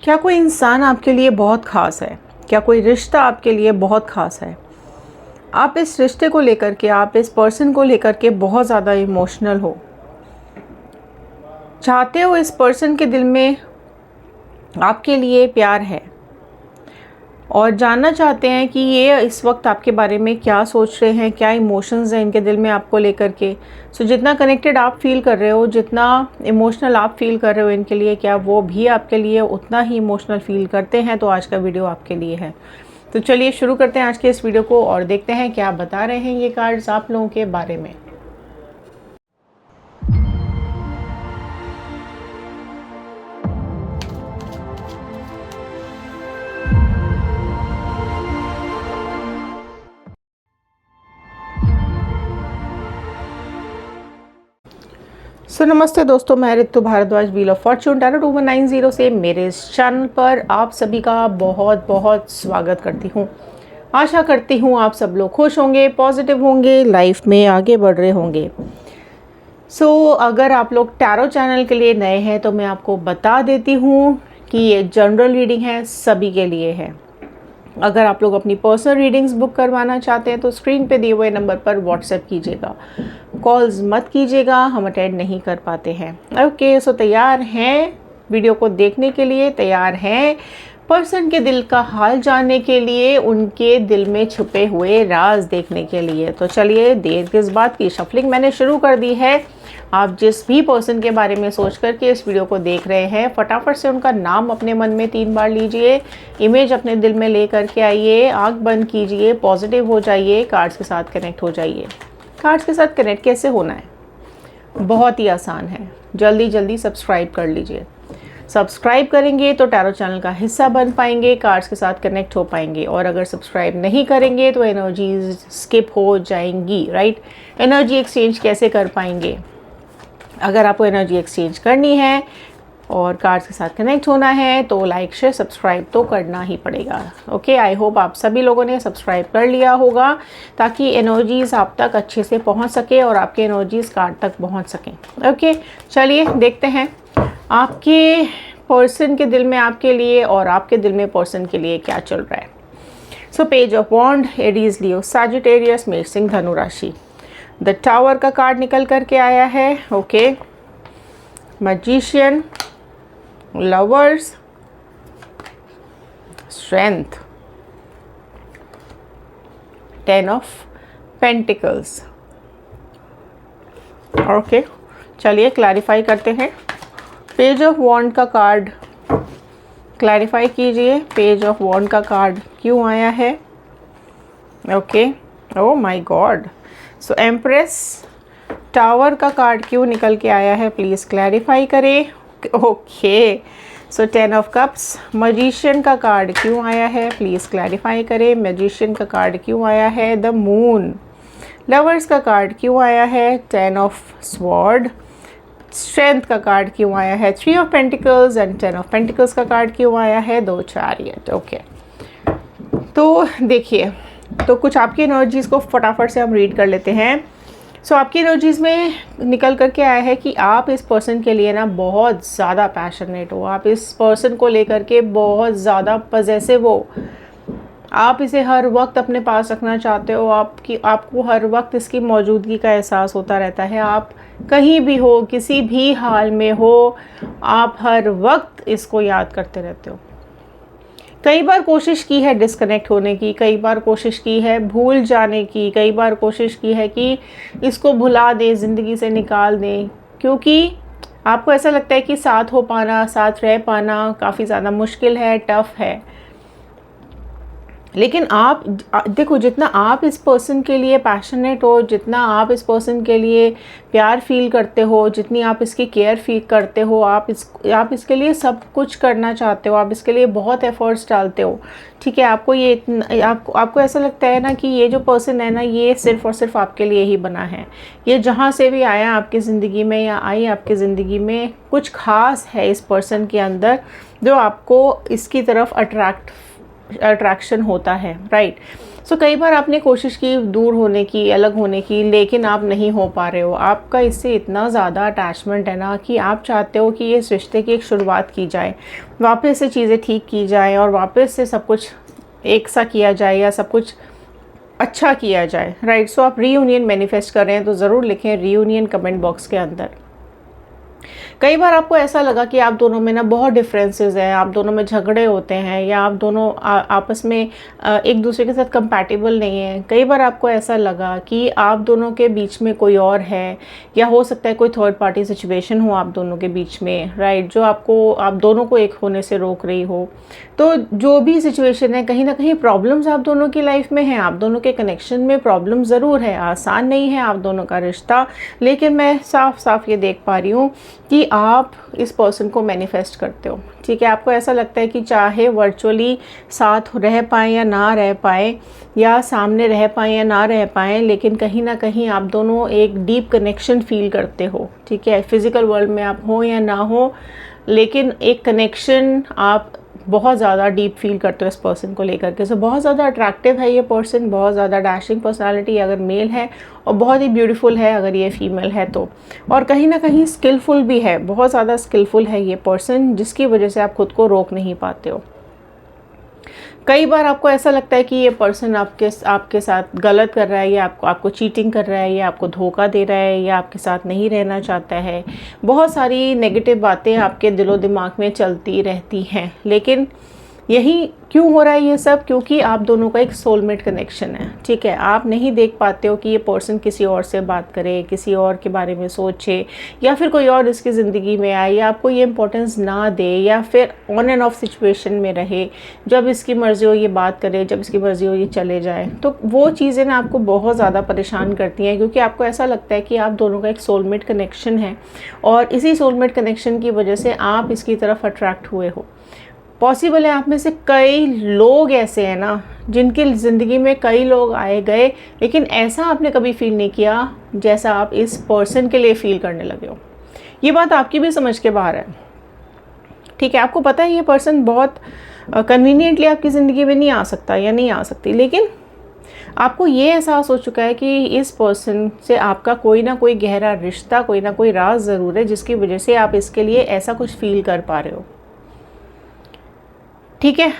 क्या कोई इंसान आपके लिए बहुत ख़ास है? क्या कोई रिश्ता आपके लिए बहुत ख़ास है? आप इस रिश्ते को लेकर के, आप इस पर्सन को लेकर के बहुत ज़्यादा इमोशनल हो। चाहते हो इस पर्सन के दिल में आपके लिए प्यार है और जानना चाहते हैं कि ये इस वक्त आपके बारे में क्या सोच रहे हैं, क्या इमोशंस हैं इनके दिल में आपको लेकर के। सो जितना कनेक्टेड आप फील कर रहे हो, जितना इमोशनल आप फील कर रहे हो इनके लिए, क्या वो भी आपके लिए उतना ही इमोशनल फील करते हैं? तो आज का वीडियो आपके लिए है। तो चलिए शुरू करते हैं आज के इस वीडियो को और देखते हैं क्या बता रहे हैं ये कार्ड्स आप लोगों के बारे में। नमस्ते दोस्तों, मैं Ritu Bhardwaj, wheel of fortune tarot 2190 से मेरे इस चैनल पर आप सभी का बहुत बहुत स्वागत करती हूँ। आशा करती हूँ आप सब लोग खुश होंगे, पॉजिटिव होंगे, लाइफ में आगे बढ़ रहे होंगे। अगर आप लोग टैरो चैनल के लिए नए हैं तो मैं आपको बता देती हूँ कि ये जनरल रीडिंग है, सभी के लिए है। अगर आप लोग अपनी पर्सनल रीडिंग्स बुक करवाना चाहते हैं तो स्क्रीन पे दिए हुए नंबर पर व्हाट्सएप कीजिएगा, कॉल्स मत कीजिएगा, हम अटेंड नहीं कर पाते हैं। ओके, सो तैयार हैं वीडियो को देखने के लिए? तैयार हैं पर्सन के दिल का हाल जानने के लिए, उनके दिल में छुपे हुए राज देखने के लिए? तो चलिए, देर किस बात की, शफलिंग मैंने शुरू कर दी है। आप जिस भी पर्सन के बारे में सोच करके इस वीडियो को देख रहे हैं, फटाफट से उनका नाम अपने मन में 3 बार लीजिए, इमेज अपने दिल में ले करके आइए, आंख बंद कीजिए, पॉजिटिव हो जाइए, कार्ड्स के साथ कनेक्ट हो जाइए। कार्ड्स के साथ कनेक्ट कैसे होना है? बहुत ही आसान है, जल्दी जल्दी सब्सक्राइब कर लीजिए। सब्सक्राइब करेंगे तो टैरो चैनल का हिस्सा बन पाएंगे, कार्ड्स के साथ कनेक्ट हो पाएंगे। और अगर सब्सक्राइब नहीं करेंगे तो एनर्जीज स्किप हो जाएंगी, राइट? एनर्जी एक्सचेंज कैसे कर पाएंगे? अगर आपको एनर्जी एक्सचेंज करनी है और कार्ड्स के साथ कनेक्ट होना है तो लाइक शेयर सब्सक्राइब तो करना ही पड़ेगा। ओके, आई होप आप सभी लोगों ने सब्सक्राइब कर लिया होगा ताकि एनर्जीज़ आप तक अच्छे से पहुंच सके और आपके एनर्जीज़ कार्ड तक पहुंच सकें। ओके, चलिए देखते हैं आपके पर्सन के दिल में आपके लिए और आपके दिल में पर्सन के लिए क्या चल रहा है। So page of wand, Aries, Leo, Sagittarius, मेष, सिंह, धनु राशि। द टावर का कार्ड निकल करके आया है। Okay, magician, lovers, strength, 10 of pentacles. Okay, चलिए क्लैरिफाई करते हैं। पेज ऑफ वॉन्ड का कार्ड क्लैरिफाई कीजिए, पेज ऑफ वॉन्ड का कार्ड क्यों आया है? Okay, oh my God. So empress, tower का कार्ड क्यों निकल के आया है, प्लीज़ क्लैरिफाई करें। Okay, so 10 of cups, magician का कार्ड क्यों आया है, प्लीज़ क्लैरिफाई करें। मैजिशियन का कार्ड क्यों आया है? The moon. लवर्स का कार्ड क्यों आया है? 10 ऑफ स्वॉर्ड। स्ट्रेंथ का कार्ड क्यों आया है? 3 of pentacles. And 10 of pentacles का कार्ड क्यों आया है? 2 चैरियट। ओके, तो देखिए, तो कुछ आपकी एनर्जीज़ को फटाफट से हम रीड कर लेते हैं। सो आपकी एनर्जीज़ में निकल करके आया है कि आप इस पर्सन के लिए ना बहुत ज़्यादा पैशनेट हो, आप इस पर्सन को लेकर के बहुत ज़्यादा पजेसिव हो, आप इसे हर वक्त अपने पास रखना चाहते हो, आपको हर वक्त इसकी मौजूदगी का एहसास होता रहता है। आप कहीं भी हो, किसी भी हाल में हो, आप हर वक्त इसको याद करते रहते हो। कई बार कोशिश की है डिस्कनेक्ट होने की, कई बार कोशिश की है भूल जाने की, कई बार कोशिश की है कि इसको भुला दें, ज़िंदगी से निकाल दें, क्योंकि आपको ऐसा लगता है कि साथ हो पाना, साथ रह पाना काफ़ी ज़्यादा मुश्किल है, टफ़ है। लेकिन आप देखो, जितना आप इस पर्सन के लिए पैशनेट हो, जितना आप इस पर्सन के लिए प्यार फील करते हो, जितनी आप इसकी केयर फील करते हो, आप इसके लिए सब कुछ करना चाहते हो, आप इसके लिए बहुत एफर्ट्स डालते हो। ठीक है, आपको ये आपको ऐसा लगता है ना कि ये जो पर्सन है ना, ये सिर्फ़ और सिर्फ आपके लिए ही बना है। ये जहाँ से भी आया आपकी ज़िंदगी में या आई आपकी ज़िंदगी में, कुछ ख़ास है इस पर्सन के अंदर जो आपको इसकी तरफ अट्रैक्शन होता है, राइट? सो कई बार आपने कोशिश की दूर होने की, अलग होने की, लेकिन आप नहीं हो पा रहे हो। आपका इससे इतना ज़्यादा अटैचमेंट है ना कि आप चाहते हो कि इस रिश्ते की एक शुरुआत की जाए, वापस से चीज़ें ठीक की जाए और वापस से सब कुछ एक सा किया जाए या सब कुछ अच्छा किया जाए, राइट। सो आप रीयूनियन मैनिफेस्ट कर रहे हैं तो ज़रूर लिखें रीयूनियन कमेंट बॉक्स के अंदर। कई बार आपको ऐसा लगा कि आप दोनों में ना बहुत डिफरेंसेस हैं, आप दोनों में झगड़े होते हैं या आप दोनों आपस में एक दूसरे के साथ कंपैटिबल नहीं हैं। कई बार आपको ऐसा लगा कि आप दोनों के बीच में कोई और है या हो सकता है कोई थर्ड पार्टी सिचुएशन हो आप दोनों के बीच में, राइट, जो आप दोनों को एक होने से रोक रही हो। तो जो भी सिचुएशन है, कहीं ना कहीं प्रॉब्लम्स आप दोनों की लाइफ में हैं, आप दोनों के कनेक्शन में प्रॉब्लम ज़रूर है, आसान नहीं है आप दोनों का रिश्ता। लेकिन मैं साफ साफ ये देख पा रही हूँ कि आप इस पर्सन को मैनिफेस्ट करते हो, ठीक है। आपको ऐसा लगता है कि चाहे वर्चुअली साथ रह पाएँ या ना रह पाएँ, या सामने रह पाएँ या ना रह पाएँ, लेकिन कहीं ना कहीं आप दोनों एक डीप कनेक्शन फील करते हो, ठीक है। फिज़िकल वर्ल्ड में आप हो या ना हो, लेकिन एक कनेक्शन आप बहुत ज़्यादा डीप फील करते हो इस पर्सन को लेकर के। सो बहुत ज़्यादा अट्रैक्टिव है ये पर्सन, बहुत ज़्यादा डैशिंग पर्सनालिटी अगर मेल है, और बहुत ही ब्यूटीफुल है अगर ये फीमेल है तो। और कहीं ना कहीं स्किलफुल भी है, बहुत ज़्यादा स्किलफुल है ये पर्सन, जिसकी वजह से आप खुद को रोक नहीं पाते हो। कई बार आपको ऐसा लगता है कि ये पर्सन आपके साथ गलत कर रहा है, या आपको चीटिंग कर रहा है, या आपको धोखा दे रहा है, या आपके साथ नहीं रहना चाहता है। बहुत सारी नेगेटिव बातें आपके दिलो दिमाग में चलती रहती हैं। लेकिन यही क्यों हो रहा है ये सब? क्योंकि आप दोनों का एक सोलमेट कनेक्शन है, ठीक है। आप नहीं देख पाते हो कि ये पर्सन किसी और से बात करे, किसी और के बारे में सोचे, या फिर कोई और इसकी ज़िंदगी में आए, या आपको ये इंपॉर्टेंस ना दे, या फिर ऑन एंड ऑफ सिचुएशन में रहे, जब इसकी मर्ज़ी हो ये बात करे, जब इसकी मर्ज़ी हो ये चले जाए। तो वो चीज़ें ना आपको बहुत ज़्यादा परेशान करती हैं, क्योंकि आपको ऐसा लगता है कि आप दोनों का एक सोलमेट कनेक्शन है, और इसी सोलमेट कनेक्शन की वजह से आप इसकी तरफ अट्रैक्ट हुए हो। पॉसिबल है आप में से कई लोग ऐसे हैं ना, जिनकी ज़िंदगी में कई लोग आए गए, लेकिन ऐसा आपने कभी फील नहीं किया जैसा आप इस पर्सन के लिए फ़ील करने लगे हो। ये बात आपकी भी समझ के बाहर है, ठीक है। आपको पता है ये पर्सन बहुत कन्वीनियंटली आपकी ज़िंदगी में नहीं आ सकता या नहीं आ सकती, लेकिन आपको ये एहसास हो चुका है कि इस पर्सन से आपका कोई ना कोई गहरा रिश्ता, कोई ना कोई राज ज़रूर है, जिसकी वजह से आप इसके लिए ऐसा कुछ फील कर पा रहे हो, ठीक है।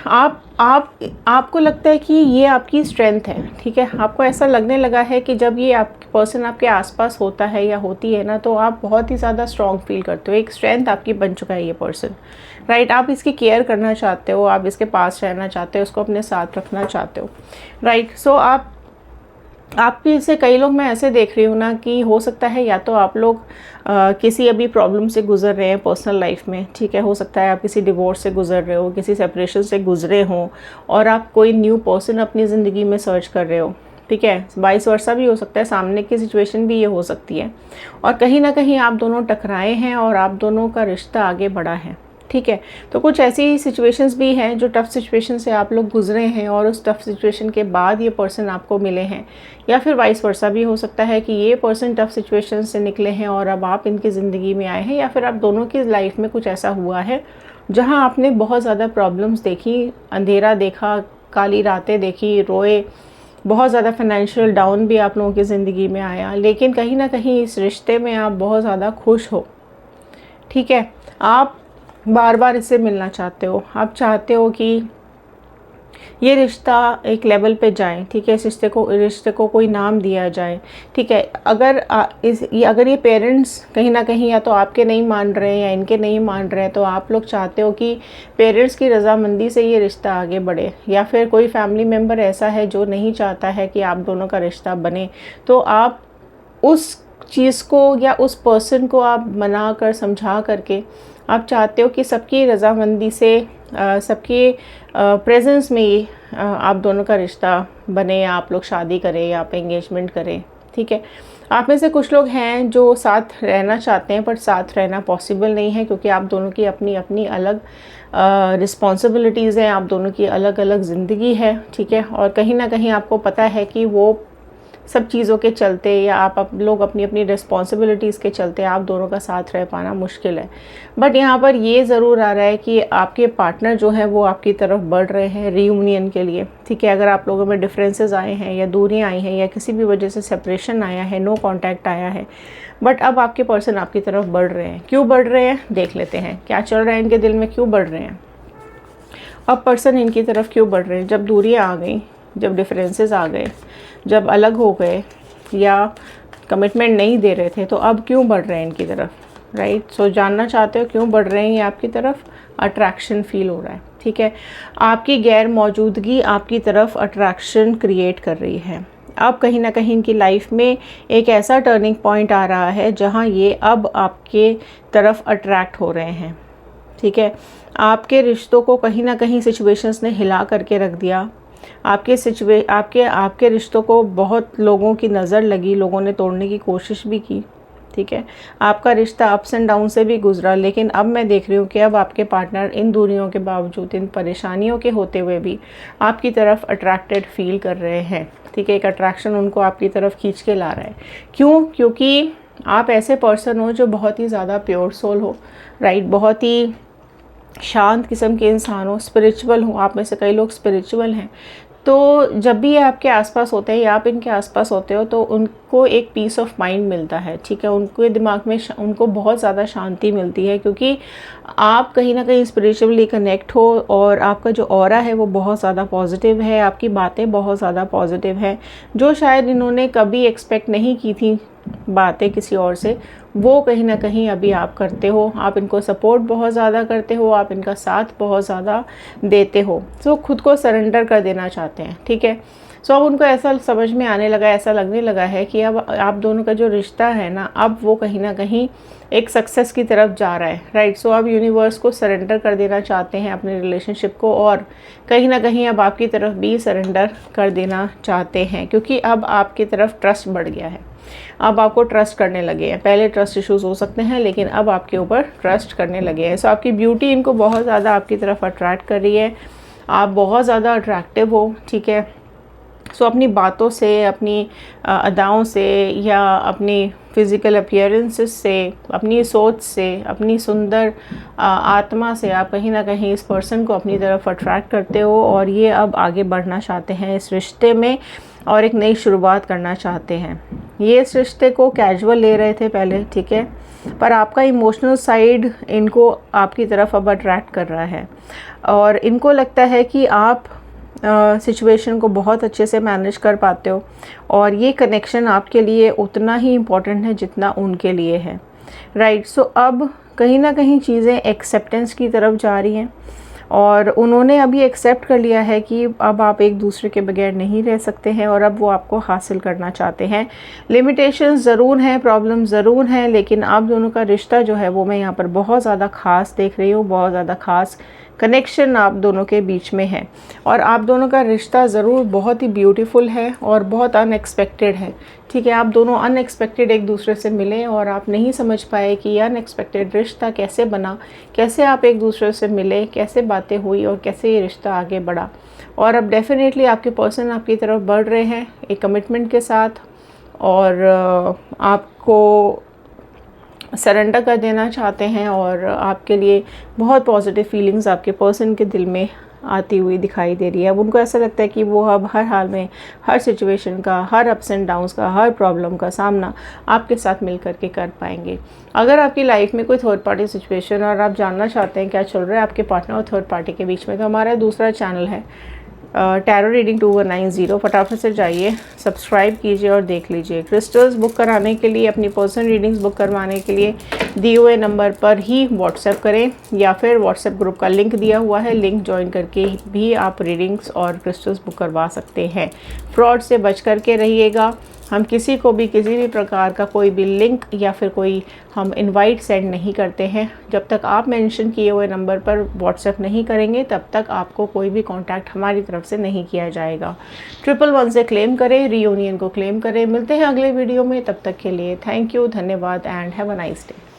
आपको लगता है कि ये आपकी स्ट्रेंथ है, ठीक है। आपको ऐसा लगने लगा है कि जब ये पर्सन आपके आसपास होता है या होती है ना, तो आप बहुत ही ज़्यादा स्ट्रॉन्ग फील करते हो, एक स्ट्रेंथ आपकी बन चुका है ये पर्सन, राइट। आप इसकी केयर करना चाहते हो, आप इसके पास रहना चाहते हो, उसको अपने साथ रखना चाहते हो, राइट। सो आप में से कई लोग मैं ऐसे देख रही हूँ ना कि हो सकता है या तो आप लोग किसी अभी प्रॉब्लम से गुजर रहे हैं पर्सनल लाइफ में, ठीक है। हो सकता है आप किसी डिवोर्स से गुजर रहे हो, किसी सेपरेशन से गुजरे हो, और आप कोई न्यू पर्सन अपनी ज़िंदगी में सर्च कर रहे हो, ठीक है। वाइस वर्सा भी हो सकता है, सामने की सिचुएशन भी ये हो सकती है, और कहीं ना कहीं आप दोनों टकराए हैं और आप दोनों का रिश्ता आगे बढ़ा है, ठीक है। तो कुछ ऐसी सिचुएशंस भी हैं जो टफ़ सिचुएशन से आप लोग गुजरे हैं, और उस टफ़ सिचुएशन के बाद ये पर्सन आपको मिले हैं, या फिर वाइस वर्सा भी हो सकता है कि ये पर्सन टफ़ सिचुएशन से निकले हैं और अब आप इनकी ज़िंदगी में आए हैं, या फिर आप दोनों की लाइफ में कुछ ऐसा हुआ है जहाँ आपने बहुत ज़्यादा प्रॉब्लम्स देखी, अंधेरा देखा, काली रातें देखी, रोए, बहुत ज़्यादा फाइनेंशियल डाउन भी आप लोगों की ज़िंदगी में आया, लेकिन कहीं ना कहीं इस रिश्ते में आप बहुत ज़्यादा खुश हो, ठीक है। आप बार बार इससे मिलना चाहते हो, आप चाहते हो कि ये रिश्ता एक लेवल पे जाए, ठीक है। इस रिश्ते को कोई नाम दिया जाए, ठीक है। अगर ये पेरेंट्स कहीं ना कहीं या तो आपके नहीं मान रहे हैं या इनके नहीं मान रहे हैं, तो आप लोग चाहते हो कि पेरेंट्स की रजामंदी से ये रिश्ता आगे बढ़े, या फिर कोई फैमिली मेम्बर ऐसा है जो नहीं चाहता है कि आप दोनों का रिश्ता बने, तो आप उस चीज़ को या उस पर्सन को आप मना कर समझा करके आप चाहते हो कि सबकी रज़ामंदी से, सबके प्रेजेंस में ही आप दोनों का रिश्ता बने, या आप लोग शादी करें, या आप एंगेजमेंट करें, ठीक है। आप में से कुछ लोग हैं जो साथ रहना चाहते हैं, पर साथ रहना पॉसिबल नहीं है, क्योंकि आप दोनों की अपनी अपनी अलग रिस्पॉन्सिबिलिटीज़ हैं, आप दोनों की अलग अलग ज़िंदगी है, ठीक है। और कहीं ना कहीं आपको पता है कि वो सब चीज़ों के चलते या आप लोग अपनी अपनी रिस्पॉन्सिबिलिटीज़ के चलते आप दोनों का साथ रह पाना मुश्किल है। बट यहाँ पर ये ज़रूर आ रहा है कि आपके पार्टनर जो है वो आपकी तरफ बढ़ रहे हैं रीयूनियन के लिए, ठीक है। अगर आप लोगों में डिफरेंसेस आए हैं या दूरियाँ आई हैं या किसी भी वजह से सेपरेशन आया है, नो कॉन्टैक्ट आया है, बट अब आपके पर्सन आपकी तरफ बढ़ रहे हैं। क्यों बढ़ रहे हैं देख लेते हैं, क्या चल रहा है इनके दिल में, क्यों बढ़ रहे हैं। अब पर्सन इनकी तरफ क्यों बढ़ रहे हैं, जब दूरियां आ गई, जब डिफरेंसेस आ गए, जब अलग हो गए या कमिटमेंट नहीं दे रहे थे, तो अब क्यों बढ़ रहे हैं इनकी तरफ, राइट। सो जानना चाहते हो क्यों बढ़ रहे हैं ये आपकी तरफ, अट्रैक्शन फील हो रहा है, ठीक है। आपकी गैर मौजूदगी आपकी तरफ अट्रैक्शन क्रिएट कर रही है। अब कहीं ना कहीं इनकी लाइफ में एक ऐसा टर्निंग पॉइंट आ रहा है जहां ये अब आपके तरफ अट्रैक्ट हो रहे हैं, ठीक है। आपके रिश्तों को कहीं ना कहीं सिचुएशंस ने हिला करके रख दिया। आपके रिश्तों को बहुत लोगों की नज़र लगी, लोगों ने तोड़ने की कोशिश भी की, ठीक है। आपका रिश्ता अप्स एंड डाउन से भी गुजरा, लेकिन अब मैं देख रही हूँ कि अब आपके पार्टनर इन दूरियों के बावजूद, इन परेशानियों के होते हुए भी आपकी तरफ अट्रैक्टेड फील कर रहे हैं, ठीक है। एक अट्रैक्शन उनको आपकी तरफ खींच के ला रहा है। क्यों? क्योंकि आप ऐसे पर्सन हो जो बहुत ही ज़्यादा प्योर सोल हो, राइट। बहुत ही शांत किस्म के इंसान हो, स्पिरिचुअल हो। आप में से कई लोग स्पिरिचुअल हैं। तो जब भी ये आपके आसपास होते हैं या आप इनके आसपास होते हो तो उनको एक पीस ऑफ माइंड मिलता है, ठीक है। उनके दिमाग में उनको बहुत ज़्यादा शांति मिलती है, क्योंकि आप कहीं ना कहीं स्पिरिचुअली कनेक्ट हो और आपका जो ऑरा है वो बहुत ज़्यादा पॉजिटिव है, आपकी बातें बहुत ज़्यादा पॉजिटिव हैं, जो शायद इन्होंने कभी एक्सपेक्ट नहीं की थी बातें किसी और से, वो कहीं ना कहीं अभी आप करते हो। आप इनको सपोर्ट बहुत ज़्यादा करते हो, आप इनका साथ बहुत ज़्यादा देते हो। सो खुद को सरेंडर कर देना चाहते हैं, ठीक है। सो अब उनको ऐसा समझ में आने लगा, ऐसा लगने लगा है कि अब आप दोनों का जो रिश्ता है ना, अब वो कहीं ना कहीं एक सक्सेस की तरफ जा रहा है, राइट। सो अब यूनिवर्स को सरेंडर कर देना चाहते हैं अपने रिलेशनशिप को, और कहीं ना कहीं अब आपकी तरफ भी सरेंडर कर देना चाहते हैं, क्योंकि अब आपकी तरफ ट्रस्ट बढ़ गया है। अब आपको ट्रस्ट करने लगे हैं। पहले ट्रस्ट इश्यूज हो सकते हैं, लेकिन अब आपके ऊपर ट्रस्ट करने लगे हैं। सो आपकी ब्यूटी इनको बहुत ज़्यादा आपकी तरफ अट्रैक्ट कर रही है। आप बहुत ज़्यादा अट्रैक्टिव हो, ठीक है। सो अपनी बातों से, अपनी अदाओं से या अपनी फिज़िकल अपीयरेंसेस से, अपनी सोच से, अपनी सुंदर आत्मा से आप कहीं ना कहीं इस पर्सन को अपनी तरफ अट्रैक्ट करते हो, और ये अब आगे बढ़ना चाहते हैं इस रिश्ते में और एक नई शुरुआत करना चाहते हैं। ये इस रिश्ते को कैजुअल ले रहे थे पहले, ठीक है, पर आपका इमोशनल साइड इनको आपकी तरफ अब अट्रैक्ट कर रहा है, और इनको लगता है कि आप सिचुएशन को बहुत अच्छे से मैनेज कर पाते हो, और ये कनेक्शन आपके लिए उतना ही इम्पोर्टेंट है जितना उनके लिए है, राइट। सो अब कहीं ना कहीं चीज़ें एक्सेप्टेंस की तरफ जा रही हैं, और उन्होंने अभी एक्सेप्ट कर लिया है कि अब आप एक दूसरे के बगैर नहीं रह सकते हैं, और अब वो आपको हासिल करना चाहते हैं। लिमिटेशंस ज़रूर हैं, प्रॉब्लम ज़रूर हैं, लेकिन आप दोनों का रिश्ता जो है वो मैं यहाँ पर बहुत ज़्यादा ख़ास देख रही हूँ। बहुत ज़्यादा ख़ास कनेक्शन आप दोनों के बीच में है, और आप दोनों का रिश्ता ज़रूर बहुत ही ब्यूटीफुल है और बहुत अनएक्सपेक्टेड है, ठीक है। आप दोनों अनएक्सपेक्टेड एक दूसरे से मिले और आप नहीं समझ पाए कि यह अनएक्सपेक्टेड रिश्ता कैसे बना, कैसे आप एक दूसरे से मिले, कैसे बातें हुई और कैसे ये रिश्ता आगे बढ़ा। और अब डेफिनेटली आपके पर्सन आपकी तरफ बढ़ रहे हैं एक कमिटमेंट के साथ, और आपको सरेंडर कर देना चाहते हैं, और आपके लिए बहुत पॉजिटिव फीलिंग्स आपके पर्सन के दिल में आती हुई दिखाई दे रही है। अब उनको ऐसा लगता है कि वो अब हर हाल में, हर सिचुएशन का, हर अप्स एंड डाउन्स का, हर प्रॉब्लम का सामना आपके साथ मिल करके कर पाएंगे। अगर आपकी लाइफ में कोई थर्ड पार्टी सिचुएशन और आप जानना चाहते हैं क्या चल रहा है आपके पार्टनर और थर्ड पार्टी के बीच में, तो हमारा दूसरा चैनल है टैरो रीडिंग 2190। फटाफट से जाइए, सब्सक्राइब कीजिए और देख लीजिए। क्रिस्टल्स बुक कराने के लिए, अपनी पर्सनल रीडिंग्स बुक करवाने के लिए दिए हुए नंबर पर ही व्हाट्सएप करें, या फिर व्हाट्सएप ग्रुप का लिंक दिया हुआ है, लिंक ज्वाइन करके भी आप रीडिंग्स और क्रिस्टल्स बुक करवा सकते हैं। फ्रॉड से बच करके रहिएगा। हम किसी को भी किसी भी प्रकार का कोई भी लिंक या फिर कोई हम इनवाइट सेंड नहीं करते हैं। जब तक आप मेंशन किए हुए नंबर पर व्हाट्सएप नहीं करेंगे तब तक आपको कोई भी कांटेक्ट हमारी तरफ से नहीं किया जाएगा। 111 से क्लेम करें, रीयूनियन को क्लेम करें। मिलते हैं अगले वीडियो में, तब तक के लिए थैंक यू, धन्यवाद and have a nice day.